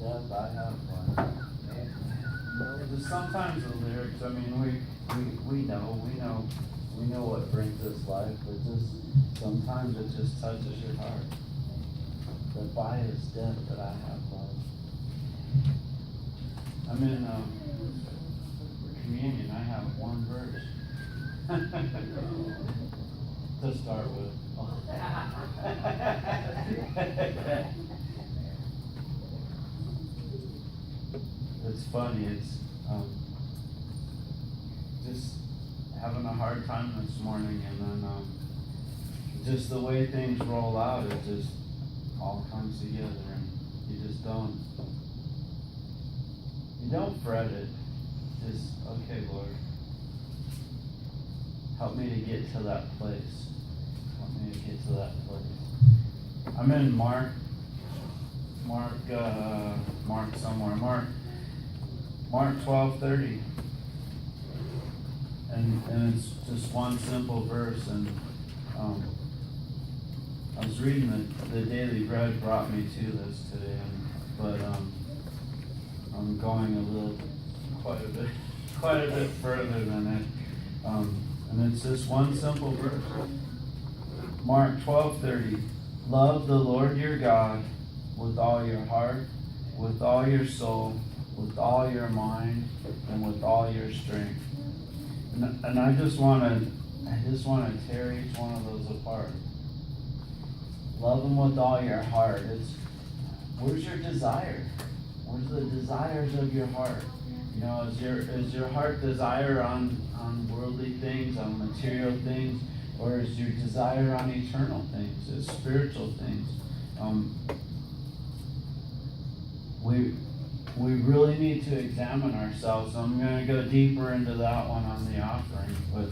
depth I have life. Just sometimes the lyrics, I mean, we know what brings us life, but just sometimes it just touches your heart. That by his death that I have life. I'm in communion, I have one verse to start with. It's funny, it's just having a hard time this morning, and then just the way things roll out, it just all comes together, and you just don't fret it. Just, okay, Lord, help me to get to that place. Help me to get to that place. I'm in Mark somewhere. Mark 12:30. And it's just one simple verse, and I was reading the Daily Bread brought me to this today, but I'm going quite a bit further than it, and it's just one simple verse. Mark 12:30. Love the Lord your God with all your heart, with all your soul, with all your mind, and with all your strength. And I just want to tear each one of those apart. Love him with all your heart. Where's your desire? Where's the desires of your heart? You know, is your heart desire on worldly things, on material things, or is your desire on eternal things, is spiritual things? We really need to examine ourselves. I'm going to go deeper into that one on the offering, but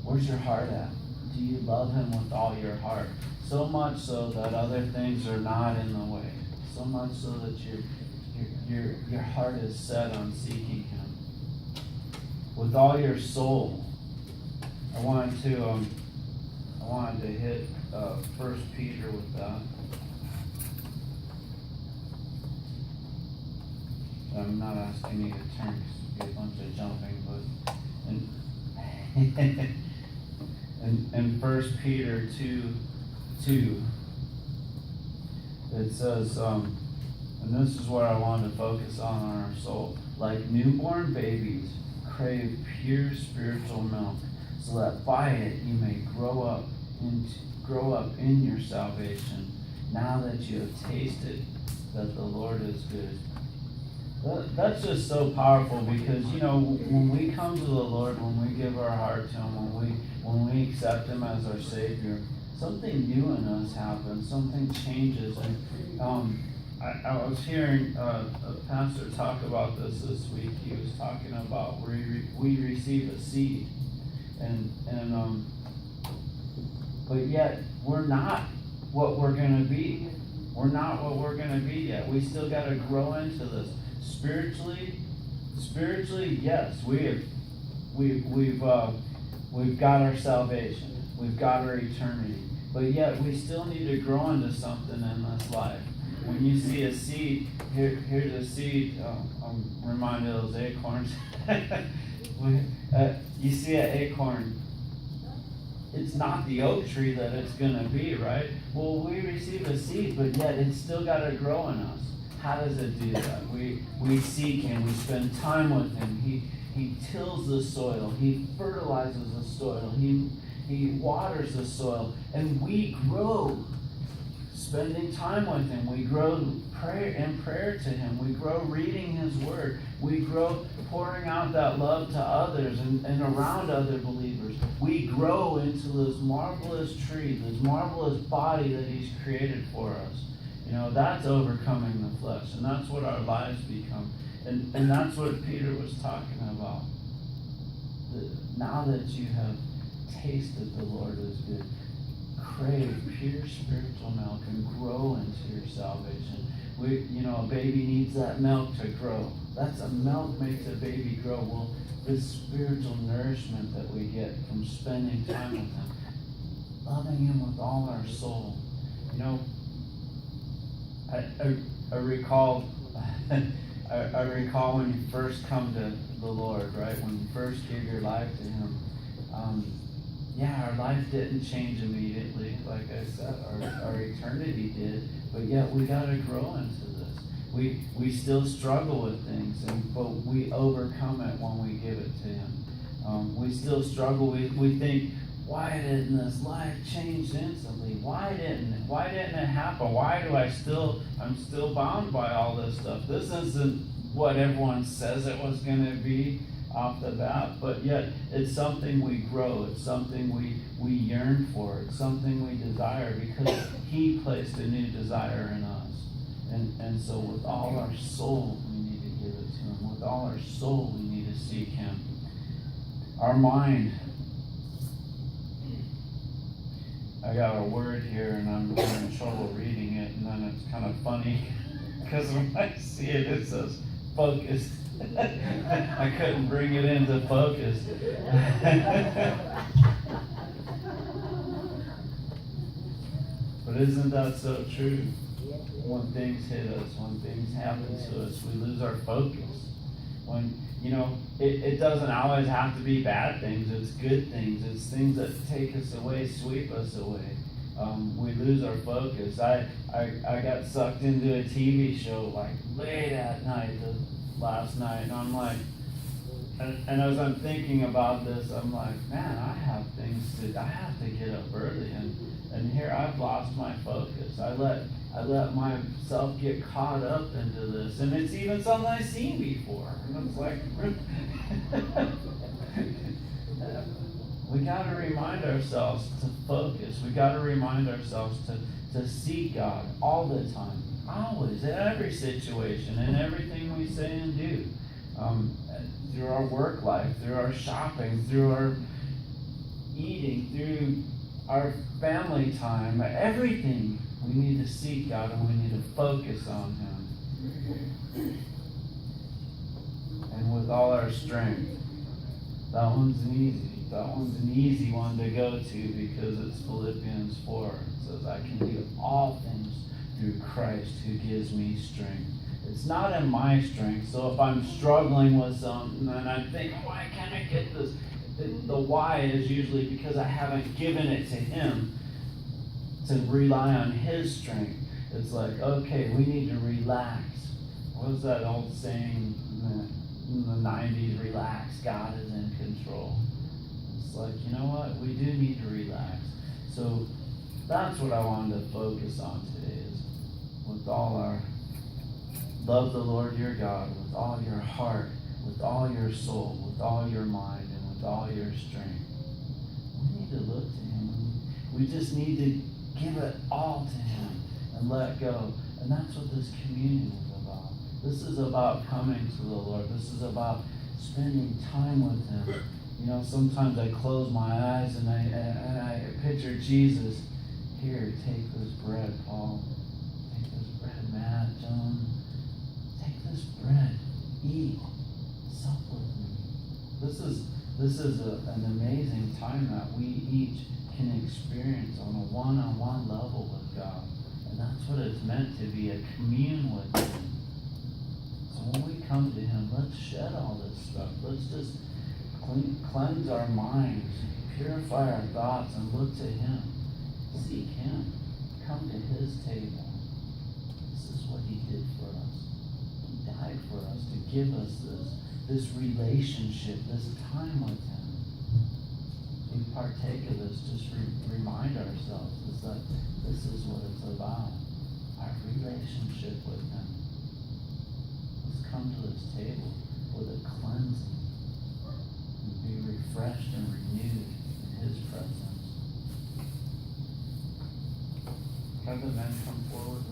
where's your heart at? Do you love him with all your heart? So much so that other things are not in the way. So much so that your heart is set on seeking him. With all your soul. I wanted to hit 1 Peter with that. I'm not asking you to turn because you get a bunch of jumping, but in 1 Peter 2, it says, and this is what I wanted to focus on our soul. Like newborn babies, crave pure spiritual milk, so that by it you may grow up in your salvation, now that you have tasted that the Lord is good. That's just so powerful, because when we come to the Lord, when we give our heart to him, when we accept him as our Savior, something new in us happens, something changes. And I was hearing a pastor talk about this week. He was talking about where we receive a seed, but yet we're not what we're going to be. We're not what we're going to be yet. We still got to grow into this. Spiritually, yes, we've got our salvation, we've got our eternity, but yet we still need to grow into something in this life. When you see a seed, here's a seed. I'm reminded of those acorns. You see an acorn. It's not the oak tree that it's going to be, right? Well, we receive a seed, but yet it's still got to grow in us. How does it do that? We seek him. We spend time with him. He tills the soil. He fertilizes the soil. He waters the soil. And we grow spending time with him. We grow in prayer to him. We grow reading his word. We grow pouring out that love to others and around other believers. We grow into this marvelous tree, this marvelous body that he's created for us. That's overcoming the flesh, and that's what our lives become. And that's what Peter was talking about. Now that you have tasted the Lord is good, crave pure spiritual milk and grow into your salvation. A baby needs that milk to grow. That's a milk makes a baby grow. Well, this spiritual nourishment that we get from spending time with him, loving him with all our soul. I recall I recall when you first come to the Lord, right? When you first give your life to Him. Yeah, our life didn't change immediately, like I said, our eternity did, but yet we gotta grow into this. We still struggle with things, but we overcome it when we give it to Him. We still struggle. We think, why didn't this life change instantly? Why didn't it happen? Why do I'm still bound by all this stuff? This isn't what everyone says it was gonna be off the bat, but yet it's something we grow, it's something we yearn for, it's something we desire because He placed a new desire in us. And so with all our soul we need to give it to Him. With all our soul we need to seek Him. Our mind, I got a word here and I'm having trouble reading it, and then it's kind of funny because when I see it, it says focus. I couldn't bring it into focus. But isn't that so true? When things hit us, when things happen to us, we lose our focus. When, it doesn't always have to be bad things, it's good things, it's things that take us away, sweep us away. We lose our focus. I got sucked into a TV show like late at night last night, and I'm like, and as I'm thinking about this, I'm like, man, I have to get up early, and here I've lost my focus. I let myself get caught up into this, and it's even something I've seen before, and it's like, we got to remind ourselves to focus. We got to remind ourselves to seek God all the time. Always, in every situation, in everything we say and do, through our work life, through our shopping, through our eating, through our family time, everything, we need to seek God and we need to focus on Him. And with all our strength, that one's an easy one to go to because it's Philippians 4. It says, I can do all things through Christ who gives me strength. It's not in my strength. So if I'm struggling with something and I'm thinking, why can't I get this? The why is usually because I haven't given it to Him to rely on His strength. It's like, okay, we need to relax. What was that old saying in the 90s? Relax, God is in control. It's like, you know what? We do need to relax. So that's what I wanted to focus on today is with all our love the Lord your God with all your heart, with all your soul, with all your mind, and with all your strength. We need to look to Him. We just need to give it all to Him and let go. And that's what this communion is about. This is about coming to the Lord. This is about spending time with Him. Sometimes I close my eyes and I picture Jesus. Here, take this bread, Paul. Take this bread, Matt, John. Take this bread. Eat. Sup with me. This is an amazing time that we each can experience on a one-on-one level with God. And that's what it's meant to be, a commune with Him. So when we come to Him, let's shed all this stuff. Let's just cleanse our minds, purify our thoughts, and look to Him. Seek Him. Come to His table. This is what He did for us. He died for us to give us this relationship, this time with Him. We partake of this, just remind ourselves is that this is what it's about. Our relationship with Him. Let's come to this table with a cleansing and be refreshed and renewed in His presence. Have the men come forward.